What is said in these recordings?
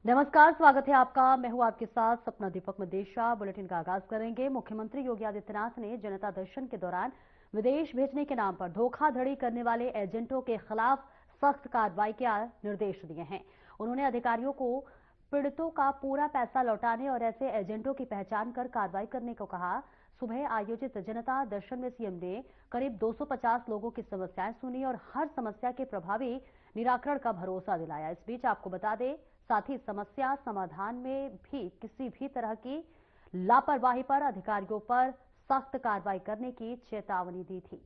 नमस्कार, स्वागत है आपका। मैं हूं आपके साथ सपना दीपक मदेशा। बुलेटिन का आगाज करेंगे। मुख्यमंत्री योगी आदित्यनाथ ने जनता दर्शन के दौरान विदेश भेजने के नाम पर धोखाधड़ी करने वाले एजेंटों के खिलाफ सख्त कार्रवाई के निर्देश दिए हैं। उन्होंने अधिकारियों को पीड़ितों का पूरा पैसा लौटाने और ऐसे एजेंटों की पहचान कर कार्रवाई करने को कहा। सुबह आयोजित जनता दर्शन में सीएम ने करीब 250 लोगों की समस्याएं सुनी और हर समस्या के प्रभावी निराकरण का भरोसा दिलाया। इस बीच आपको बता दें, साथ ही समस्या समाधान में भी किसी भी तरह की लापरवाही पर अधिकारियों पर सख्त कार्रवाई करने की चेतावनी दी थी।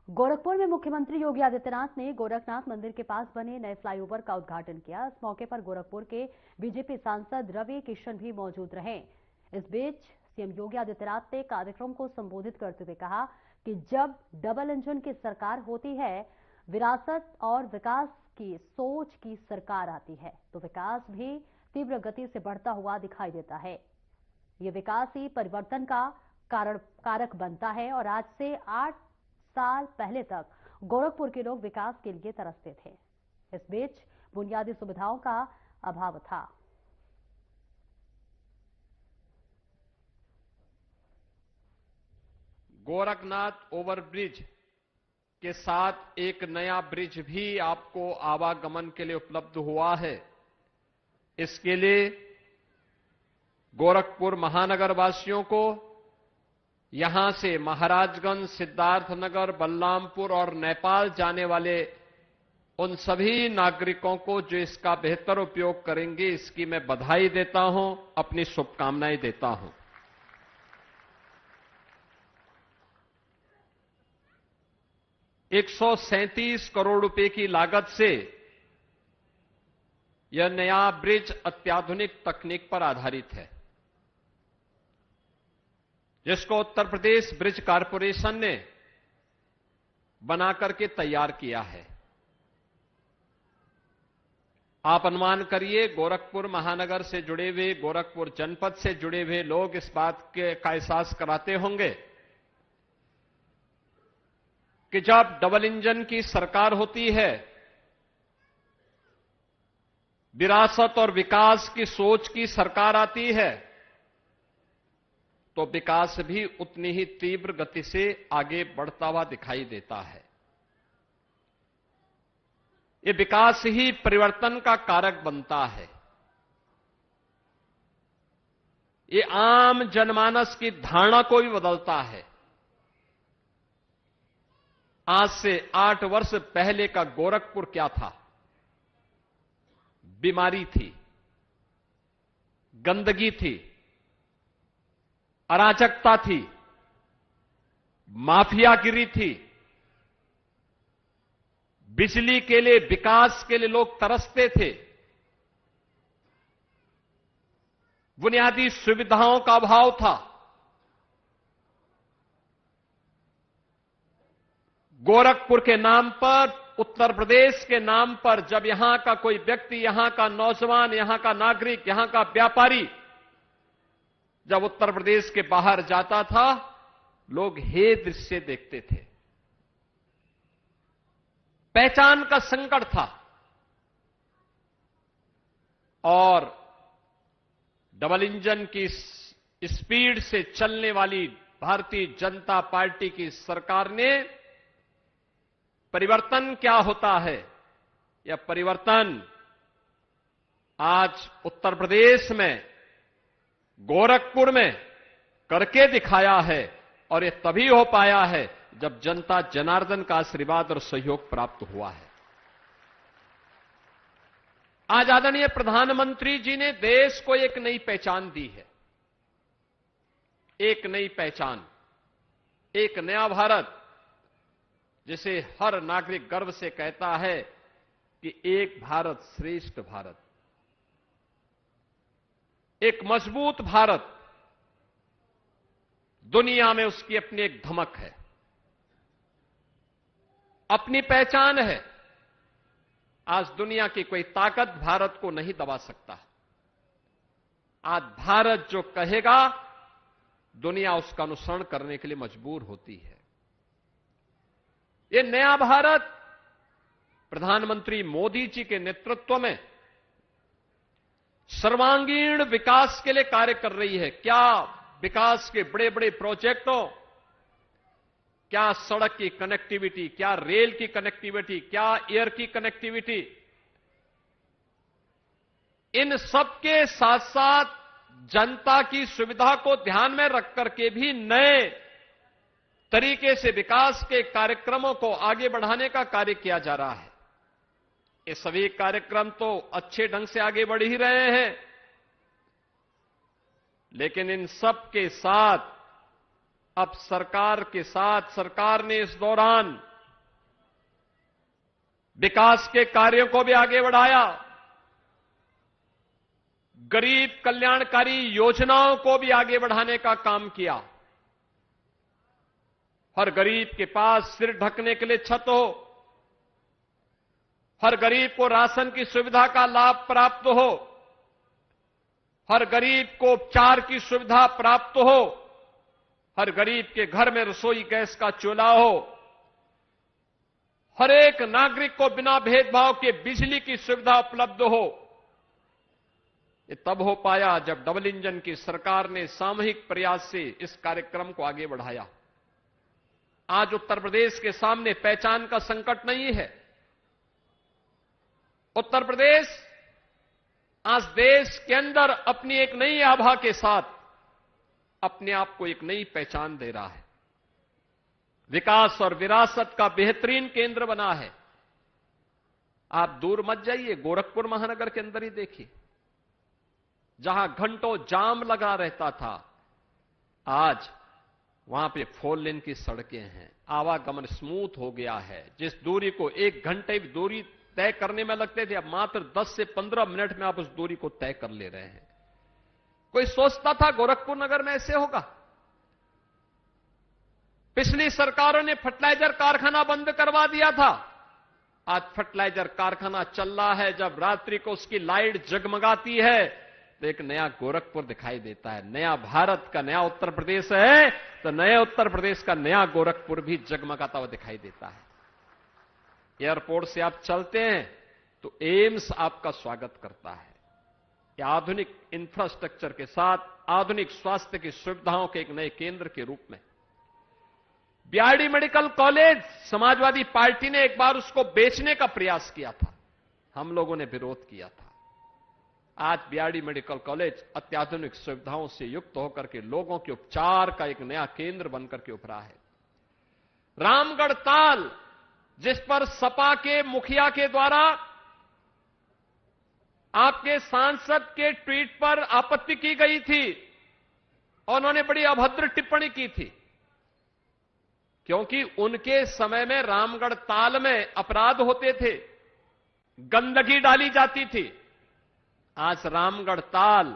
गोरखपुर में मुख्यमंत्री योगी आदित्यनाथ ने गोरखनाथ मंदिर के पास बने नए फ्लाईओवर का उद्घाटन किया। इस मौके पर गोरखपुर के बीजेपी सांसद रवि किशन भी मौजूद रहे। इस बीच सीएम योगी आदित्यनाथ ने कार्यक्रम को संबोधित करते हुए कहा कि जब डबल इंजन की सरकार होती है, विरासत और विकास की सोच की सरकार आती है, तो विकास भी तीव्र गति से बढ़ता हुआ दिखाई देता है। ये विकास ही परिवर्तन का कारक बनता है और आज से 8 साल पहले तक गोरखपुर के लोग विकास के लिए तरसते थे। इस बीच बुनियादी सुविधाओं का अभाव था। गोरखनाथ ओवरब्रिज के साथ एक नया ब्रिज भी आपको आवागमन के लिए उपलब्ध हुआ है। इसके लिए गोरखपुर महानगर वासियों को यहां से महाराजगंज, सिद्धार्थनगर, बलरामपुर और नेपाल जाने वाले उन सभी नागरिकों को जो इसका बेहतर उपयोग करेंगे, इसकी मैं बधाई देता हूं, अपनी शुभकामनाएं देता हूं। 137 करोड़ रुपए की लागत से यह नया ब्रिज अत्याधुनिक तकनीक पर आधारित है, जिसको उत्तर प्रदेश ब्रिज कारपोरेशन ने बनाकर के तैयार किया है। आप अनुमान करिए, गोरखपुर महानगर से जुड़े हुए, गोरखपुर जनपद से जुड़े हुए लोग इस बात का एहसास कराते होंगे कि जब डबल इंजन की सरकार होती है, विरासत और विकास की सोच की सरकार आती है, तो विकास भी उतनी ही तीव्र गति से आगे बढ़ता हुआ दिखाई देता है। ये विकास ही परिवर्तन का कारक बनता है। ये आम जनमानस की धारणा को भी बदलता है। आज से 8 वर्ष पहले का गोरखपुर क्या था? बीमारी थी, गंदगी थी, अराजकता थी, माफियागिरी थी। बिजली के लिए, विकास के लिए लोग तरसते थे। बुनियादी सुविधाओं का अभाव था। गोरखपुर के नाम पर, उत्तर प्रदेश के नाम पर जब यहां का कोई व्यक्ति, यहां का नौजवान, यहां का नागरिक, यहां का व्यापारी जब उत्तर प्रदेश के बाहर जाता था, लोग हे दृश्य देखते थे। पहचान का संकट था। और डबल इंजन की स्पीड से चलने वाली भारतीय जनता पार्टी की सरकार ने परिवर्तन क्या होता है, यह परिवर्तन आज उत्तर प्रदेश में, गोरखपुर में करके दिखाया है। और यह तभी हो पाया है जब जनता जनार्दन का आशीर्वाद और सहयोग प्राप्त हुआ है। आज आदरणीय प्रधानमंत्री जी ने देश को एक नई पहचान दी है। एक नई पहचान, एक नया भारत, जिसे हर नागरिक गर्व से कहता है कि एक भारत श्रेष्ठ भारत, एक मजबूत भारत। दुनिया में उसकी अपनी एक धमक है, अपनी पहचान है। आज दुनिया की कोई ताकत भारत को नहीं दबा सकता। आज भारत जो कहेगा दुनिया उसका अनुसरण करने के लिए मजबूर होती है। ये नया भारत प्रधानमंत्री मोदी जी के नेतृत्व में सर्वांगीण विकास के लिए कार्य कर रही है। क्या विकास के बड़े बड़े प्रोजेक्टों, क्या सड़क की कनेक्टिविटी, क्या रेल की कनेक्टिविटी, क्या एयर की कनेक्टिविटी, इन सब के साथ साथ जनता की सुविधा को ध्यान में रख करके भी नए तरीके से विकास के कार्यक्रमों को आगे बढ़ाने का कार्य किया जा रहा है। ये सभी कार्यक्रम तो अच्छे ढंग से आगे बढ़ ही रहे हैं, लेकिन इन सब के साथ अब सरकार ने इस दौरान विकास के कार्यों को भी आगे बढ़ाया, गरीब कल्याणकारी योजनाओं को भी आगे बढ़ाने का काम किया। हर गरीब के पास सिर ढकने के लिए छत हो, हर गरीब को राशन की सुविधा का लाभ प्राप्त हो, हर गरीब को उपचार की सुविधा प्राप्त हो, हर गरीब के घर में रसोई गैस का चूल्हा हो, हर एक नागरिक को बिना भेदभाव के बिजली की सुविधा उपलब्ध हो। ये तब हो पाया जब डबल इंजन की सरकार ने सामूहिक प्रयास से इस कार्यक्रम को आगे बढ़ाया। आज उत्तर प्रदेश के सामने पहचान का संकट नहीं है। उत्तर प्रदेश आज देश के अंदर अपनी एक नई आभा के साथ अपने आप को एक नई पहचान दे रहा है। विकास और विरासत का बेहतरीन केंद्र बना है। आप दूर मत जाइए, गोरखपुर महानगर के अंदर ही देखिए, जहां घंटों जाम लगा रहता था, आज वहां पे 4 लेन की सड़कें हैं, आवागमन स्मूथ हो गया है। जिस दूरी को 1 घंटे की दूरी तय करने में लगते थे, अब मात्र 10 से 15 मिनट में आप उस दूरी को तय कर ले रहे हैं। कोई सोचता था गोरखपुर नगर में ऐसे होगा? पिछली सरकारों ने फर्टिलाइजर कारखाना बंद करवा दिया था। आज फर्टिलाइजर कारखाना चल रहा है। जब रात्रि को उसकी लाइट जगमगाती है तो एक नया गोरखपुर दिखाई देता है। नया भारत का नया उत्तर प्रदेश है तो नए उत्तर प्रदेश का नया गोरखपुर भी जगमगाता हुआ दिखाई देता है। एयरपोर्ट से आप चलते हैं तो एम्स आपका स्वागत करता है। यह आधुनिक इंफ्रास्ट्रक्चर के साथ आधुनिक स्वास्थ्य की सुविधाओं के एक नए केंद्र के रूप में BRD medical college, Samajwadi party ने एक बार उसको बेचने का प्रयास किया था, हम लोगों ने विरोध किया था। आज बीआरडी मेडिकल कॉलेज अत्याधुनिक सुविधाओं से युक्त होकर के लोगों के उपचार का एक नया केंद्र बनकर के उभरा है। रामगढ़ ताल, जिस पर सपा के मुखिया के द्वारा आपके सांसद के ट्वीट पर आपत्ति की गई थी और उन्होंने बड़ी अभद्र टिप्पणी की थी, क्योंकि उनके समय में रामगढ़ ताल में अपराध होते थे, गंदगी डाली जाती थी। आज रामगढ़ ताल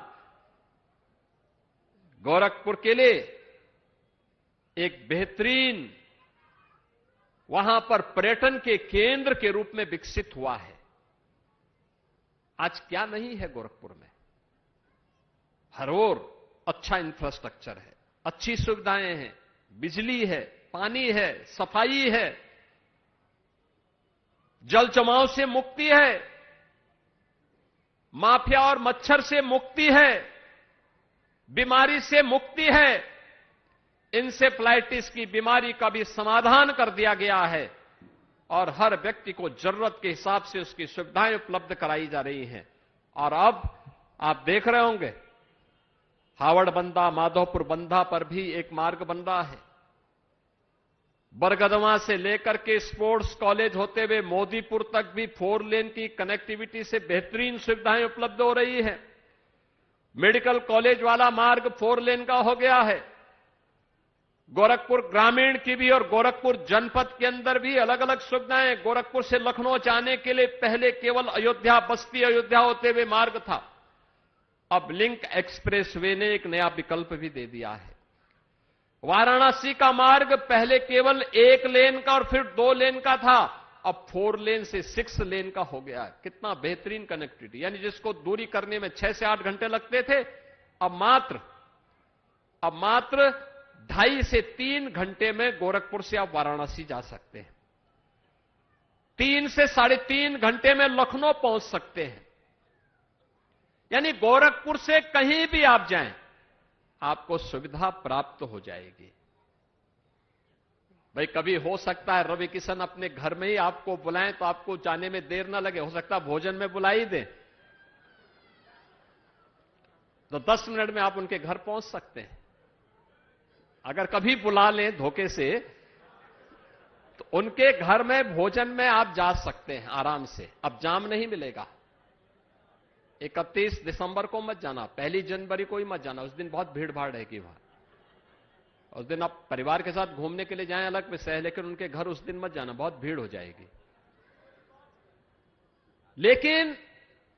गोरखपुर के लिए एक बेहतरीन वहां पर पर्यटन के केंद्र के रूप में विकसित हुआ है। आज क्या नहीं है गोरखपुर में? हर ओर अच्छा इंफ्रास्ट्रक्चर है, अच्छी सुविधाएं हैं, बिजली है, पानी है, सफाई है, जल जमाव से मुक्ति है, माफिया और मच्छर से मुक्ति है, बीमारी से मुक्ति है। इंसेफ्लाइटिस की बीमारी का भी समाधान कर दिया गया है और हर व्यक्ति को जरूरत के हिसाब से उसकी सुविधाएं उपलब्ध कराई जा रही हैं। और अब आप देख रहे होंगे हावड़ बंदा, माधोपुर बंदा पर भी एक मार्ग बन रहा है। बरगदवा से लेकर के स्पोर्ट्स कॉलेज होते हुए मोदीपुर तक भी 4 लेन की कनेक्टिविटी से बेहतरीन सुविधाएं उपलब्ध हो रही है। मेडिकल कॉलेज वाला मार्ग 4 लेन का हो गया है। गोरखपुर ग्रामीण की भी और गोरखपुर जनपद के अंदर भी अलग अलग सुविधाएं। गोरखपुर से लखनऊ जाने के लिए पहले केवल अयोध्या, बस्ती अयोध्या होते हुए मार्ग था, अब लिंक एक्सप्रेसवे ने एक नया विकल्प भी दे दिया है। वाराणसी का मार्ग पहले केवल 1 लेन का और फिर 2 लेन का था, अब 4 लेन से 6 लेन का हो गया है। कितना बेहतरीन कनेक्टिविटी, यानी जिसको दूरी करने में 6 से 8 घंटे लगते थे, अब मात्र 2.5 से 3 घंटे में गोरखपुर से आप वाराणसी जा सकते हैं। 3 से 3.5 घंटे में लखनऊ पहुंच सकते हैं। यानी गोरखपुर से कहीं भी आप जाएं, आपको सुविधा प्राप्त हो जाएगी। भाई कभी हो सकता है रवि किशन अपने घर में ही आपको बुलाएं तो आपको जाने में देर ना लगे, हो सकता है भोजन में बुला ही दें, तो 10 मिनट में आप उनके घर पहुंच सकते हैं। अगर कभी बुला लें धोखे से, तो उनके घर में भोजन में आप जा सकते हैं आराम से। अब जाम नहीं मिलेगा। 31 दिसंबर को मत जाना, 1 जनवरी को ही मत जाना, उस दिन बहुत भीड़ भाड़ रहेगी वहां। उस दिन आप परिवार के साथ घूमने के लिए जाएं अलग विषय है, लेकिन उनके घर उस दिन मत जाना, बहुत भीड़ हो जाएगी। लेकिन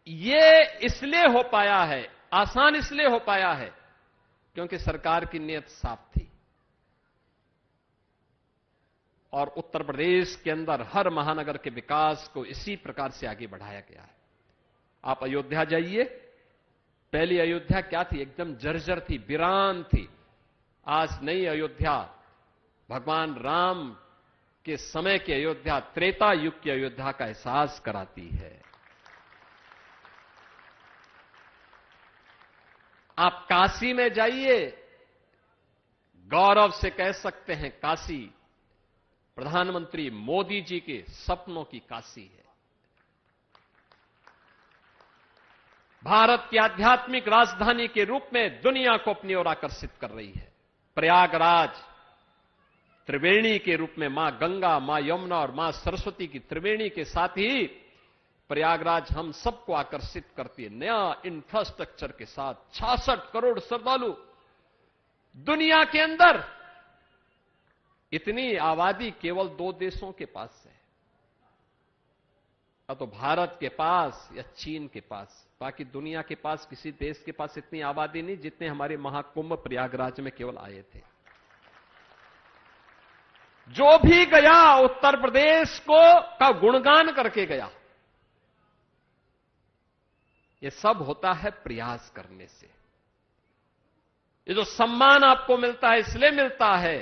ये इसलिए हो पाया है, आसान इसलिए हो पाया है, क्योंकि सरकार की नीयत साफ थी। और उत्तर प्रदेश के अंदर हर महानगर के विकास को इसी प्रकार से आगे बढ़ाया गया है। आप अयोध्या जाइए, पहली अयोध्या क्या थी? एकदम जर्जर थी, वीरान थी। आज नई अयोध्या भगवान राम के समय की अयोध्या, त्रेता युग की अयोध्या का एहसास कराती है। आप काशी में जाइए, गौरव से कह सकते हैं काशी प्रधानमंत्री मोदी जी के सपनों की काशी है। भारत की आध्यात्मिक राजधानी के रूप में दुनिया को अपनी ओर आकर्षित कर रही है। प्रयागराज त्रिवेणी के रूप में मां गंगा, मां यमुना और मां सरस्वती की त्रिवेणी के साथ ही प्रयागराज हम सबको आकर्षित करती है। नया इंफ्रास्ट्रक्चर के साथ 66 करोड़ श्रद्धालु दुनिया के अंदर, इतनी आबादी केवल 2 देशों के पास है, या तो भारत के पास या चीन के पास। बाकी दुनिया के पास किसी देश के पास इतनी आबादी नहीं जितने हमारे महाकुंभ प्रयागराज में केवल आए थे। जो भी गया उत्तर प्रदेश को का गुणगान करके गया। ये सब होता है प्रयास करने से। ये जो सम्मान आपको मिलता है इसलिए मिलता है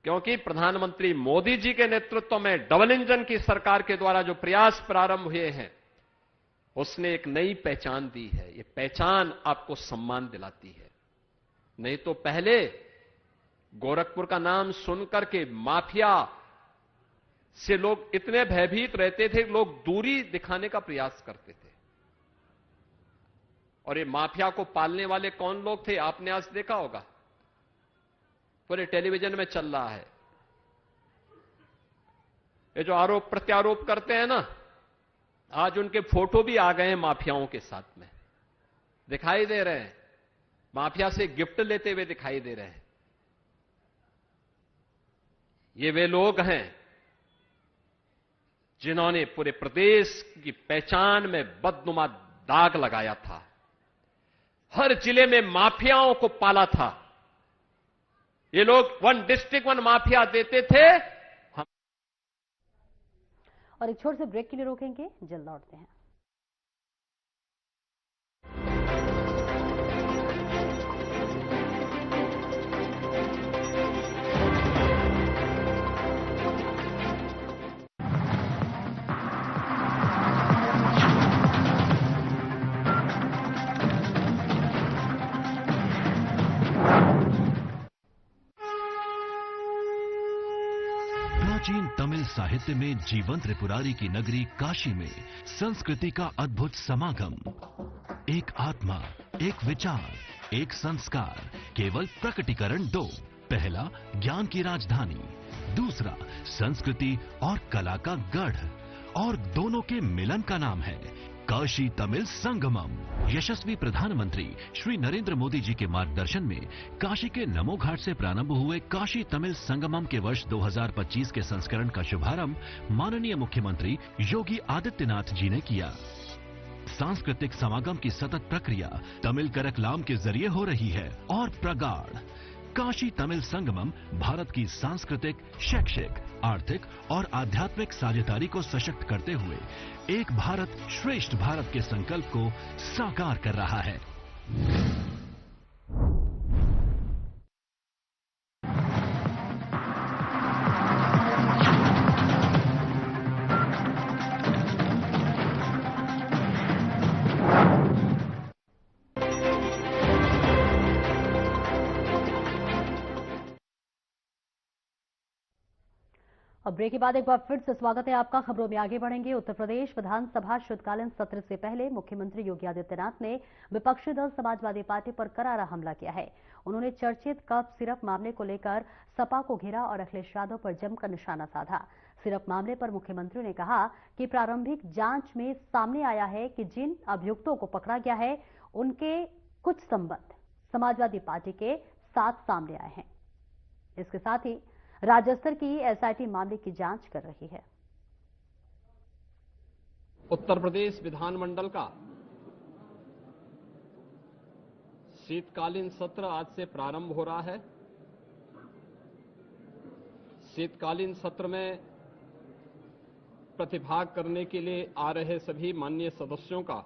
क्योंकि प्रधानमंत्री मोदी जी के नेतृत्व में डबल इंजन की सरकार के द्वारा जो प्रयास प्रारंभ हुए हैं, उसने एक नई पहचान दी है। ये पहचान आपको सम्मान दिलाती है। नहीं तो पहले गोरखपुर का नाम सुनकर के माफिया से लोग इतने भयभीत रहते थे, लोग दूरी दिखाने का प्रयास करते थे। और ये माफिया को पालने वाले कौन लोग थे, आपने आज देखा होगा, पूरे टेलीविजन में चल रहा है। ये जो आरोप प्रत्यारोप करते हैं ना, आज उनके फोटो भी आ गए हैं माफियाओं के साथ में, दिखाई दे रहे हैं। माफिया से गिफ्ट लेते हुए दिखाई दे रहे हैं। ये वे लोग हैं जिन्होंने पूरे प्रदेश की पहचान में बदनुमा दाग लगाया था। हर जिले में माफियाओं को पाला था। ये लोग 1 डिस्ट्रिक्ट 1 माफिया देते थे। और एक छोटे से ब्रेक के लिए रोकेंगे, जल्द लौटते हैं। प्राचीन तमिल साहित्य में जीवंत त्रिपुरारी की नगरी काशी में संस्कृति का अद्भुत समागम। एक आत्मा, एक विचार, एक संस्कार, केवल प्रकटीकरण 2। पहला ज्ञान की राजधानी, दूसरा संस्कृति और कला का गढ़, और दोनों के मिलन का नाम है काशी तमिल संगमम। यशस्वी प्रधानमंत्री श्री नरेंद्र मोदी जी के मार्गदर्शन में काशी के नमो घाट से प्रारंभ हुए काशी तमिल संगमम के वर्ष 2025 के संस्करण का शुभारंभ माननीय मुख्यमंत्री योगी आदित्यनाथ जी ने किया। सांस्कृतिक समागम की सतत प्रक्रिया तमिल करकलाम के जरिए हो रही है और प्रगाढ़ काशी तमिल संगमम भारत की सांस्कृतिक, शैक्षिक, आर्थिक और आध्यात्मिक साझेदारी को सशक्त करते हुए एक भारत श्रेष्ठ भारत के संकल्प को साकार कर रहा है। अब ब्रेक के बाद एक बार फिर से स्वागत है आपका। खबरों में आगे बढ़ेंगे। उत्तर प्रदेश विधानसभा शीतकालीन सत्र से पहले मुख्यमंत्री योगी आदित्यनाथ ने विपक्षी दल समाजवादी पार्टी पर करारा हमला किया है। उन्होंने चर्चित कफ सिरप मामले को लेकर सपा को घेरा और अखिलेश यादव पर जमकर निशाना साधा। सिरप मामले पर मुख्यमंत्री ने कहा कि प्रारंभिक जांच में सामने आया है कि जिन अभियुक्तों को पकड़ा गया है उनके कुछ संबंध समाजवादी पार्टी के साथ सामने आए हैं। इसके साथ ही राज्य स्तर की एसआईटी मामले की जांच कर रही है। उत्तर प्रदेश विधानमंडल का शीतकालीन सत्र आज से प्रारंभ हो रहा है। शीतकालीन सत्र में प्रतिभाग करने के लिए आ रहे सभी माननीय सदस्यों का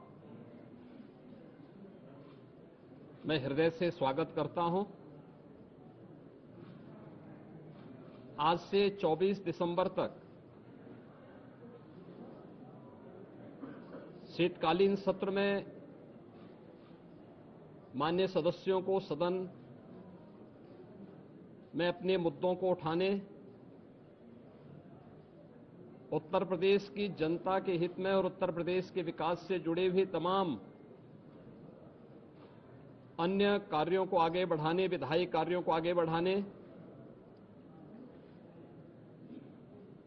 मैं हृदय से स्वागत करता हूं। आज से 24 दिसंबर तक शीतकालीन सत्र में माननीय सदस्यों को सदन में अपने मुद्दों को उठाने, उत्तर प्रदेश की जनता के हित में और उत्तर प्रदेश के विकास से जुड़े हुए तमाम अन्य कार्यों को आगे बढ़ाने, विधायी कार्यों को आगे बढ़ाने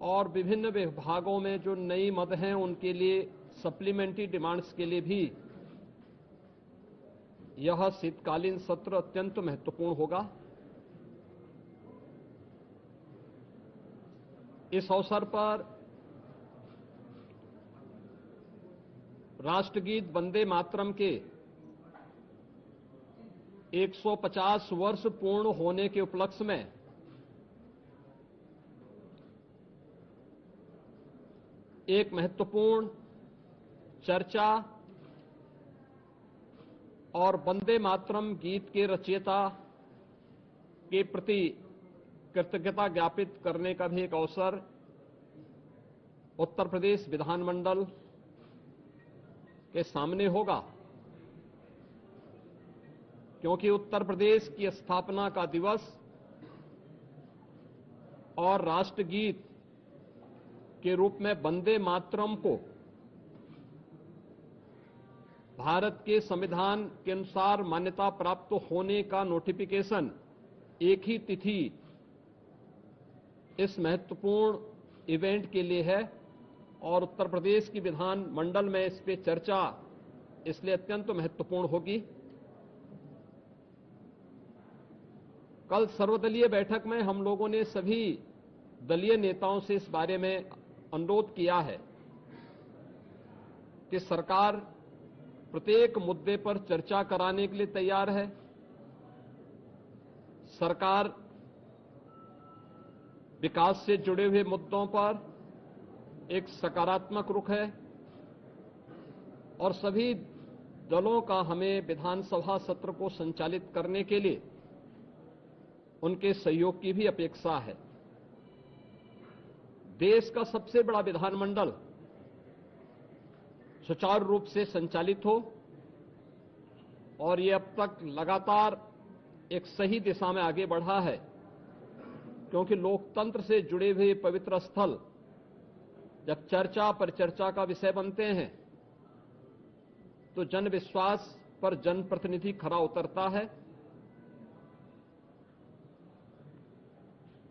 और विभिन्न विभागों में जो नई मद हैं उनके लिए सप्लीमेंट्री डिमांड्स के लिए भी यह शीतकालीन सत्र अत्यंत महत्वपूर्ण होगा। इस अवसर पर राष्ट्रगीत वंदे मातरम के 150 वर्ष पूर्ण होने के उपलक्ष्य में एक महत्वपूर्ण चर्चा और वंदे मातरम गीत के रचयिता के प्रति कृतज्ञता ज्ञापित करने का भी एक अवसर उत्तर प्रदेश विधानमंडल के सामने होगा, क्योंकि उत्तर प्रदेश की स्थापना का दिवस और राष्ट्रगीत के रूप में वंदे मातरम को भारत के संविधान के अनुसार मान्यता प्राप्त होने का नोटिफिकेशन एक ही तिथि इस महत्वपूर्ण इवेंट के लिए है और उत्तर प्रदेश की विधान मंडल में इस पे चर्चा इसलिए अत्यंत महत्वपूर्ण होगी। कल सर्वदलीय बैठक में हम लोगों ने सभी दलीय नेताओं से इस बारे में अनुरोध किया है कि सरकार प्रत्येक मुद्दे पर चर्चा कराने के लिए तैयार है। सरकार विकास से जुड़े हुए मुद्दों पर एक सकारात्मक रुख है और सभी दलों का हमें विधानसभा सत्र को संचालित करने के लिए उनके सहयोग की भी अपेक्षा है। देश का सबसे बड़ा विधानमंडल सुचारू रूप से संचालित हो और ये अब तक लगातार एक सही दिशा में आगे बढ़ा है, क्योंकि लोकतंत्र से जुड़े हुए पवित्र स्थल जब चर्चा पर चर्चा का विषय बनते हैं तो जन विश्वास पर जनप्रतिनिधि खरा उतरता है।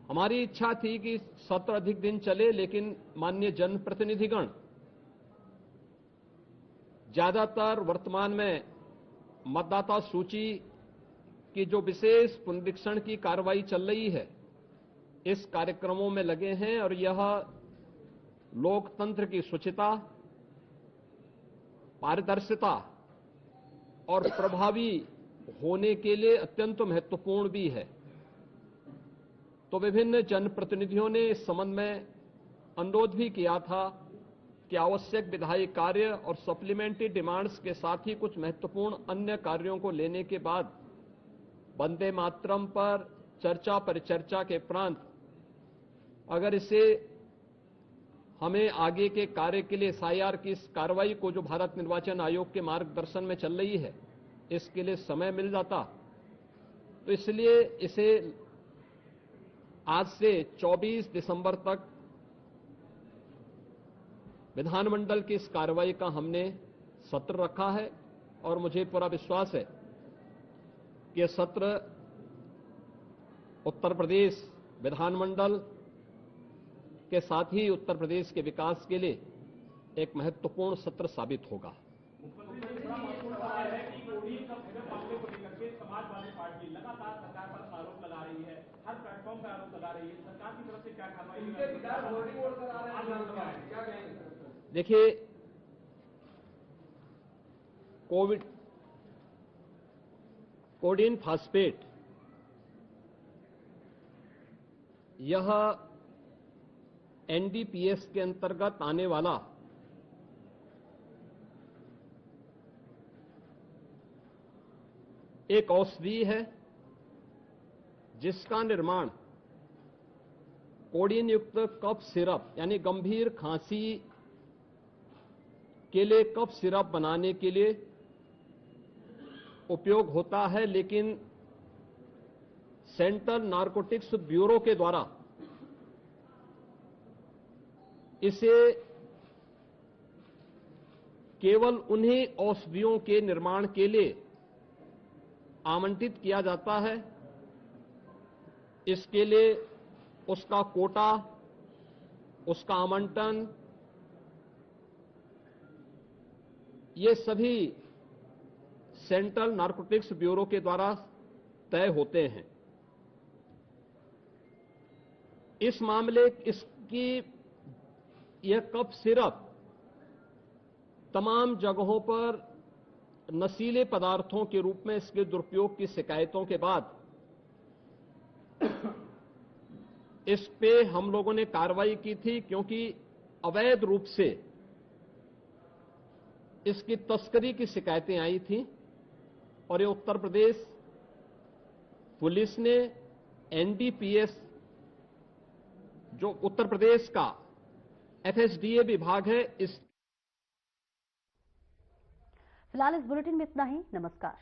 हमारी इच्छा थी कि सत्र अधिक दिन चले, लेकिन माननीय जनप्रतिनिधिगण ज्यादातर वर्तमान में मतदाता सूची की जो विशेष पुनरीक्षण की कार्रवाई चल रही है इस कार्यक्रमों में लगे हैं और यह लोकतंत्र की शुचिता, पारदर्शिता और प्रभावी होने के लिए अत्यंत महत्वपूर्ण भी है। तो विभिन्न जनप्रतिनिधियों ने इस संबंध में अनुरोध भी किया था कि आवश्यक विधायी कार्य और सप्लीमेंट्री डिमांड्स के साथ ही कुछ महत्वपूर्ण अन्य कार्यों को लेने के बाद वंदे मातरम पर चर्चा परिचर्चा के उपरांत अगर इसे हमें आगे के कार्य के लिए एसआईआर की इस कार्रवाई को जो भारत निर्वाचन आयोग के मार्गदर्शन में चल रही है इसके लिए समय मिल जाता, तो इसलिए इसे आज से 24 दिसंबर तक विधानमंडल की इस कार्रवाई का हमने सत्र रखा है और मुझे पूरा विश्वास है कि यह सत्र उत्तर प्रदेश विधानमंडल के साथ ही उत्तर प्रदेश के विकास के लिए एक महत्वपूर्ण सत्र साबित होगा। समाजवादी पार्टी लगातार सरकार पर आरोप लगा रही है, हर प्लेटफॉर्म पर आरोप लगा रही है, सरकार की तरफ से क्या कार्रवाई? देखिए, कोडिन फास्फेट यह एनडीपीएस के अंतर्गत आने वाला एक औषधि है जिसका निर्माण कोडिन युक्त कफ सिरप यानी गंभीर खांसी के लिए कफ सिरप बनाने के लिए उपयोग होता है, लेकिन सेंट्रल नारकोटिक्स ब्यूरो के द्वारा इसे केवल उन्हीं औषधियों के निर्माण के लिए आवंटित किया जाता है। इसके लिए उसका कोटा, उसका आवंटन, ये सभी सेंट्रल नारकोटिक्स ब्यूरो के द्वारा तय होते हैं। इस मामले इसकी यह कफ सिरप तमाम जगहों पर नशीले पदार्थों के रूप में इसके दुरुपयोग की शिकायतों के बाद इस पे हम लोगों ने कार्रवाई की थी, क्योंकि अवैध रूप से इसकी तस्करी की शिकायतें आई थी और ये उत्तर प्रदेश पुलिस ने एनडीपीएस जो उत्तर प्रदेश का एफएसडीए विभाग है इस फिलहाल इस बुलेटिन में इतना ही। नमस्कार।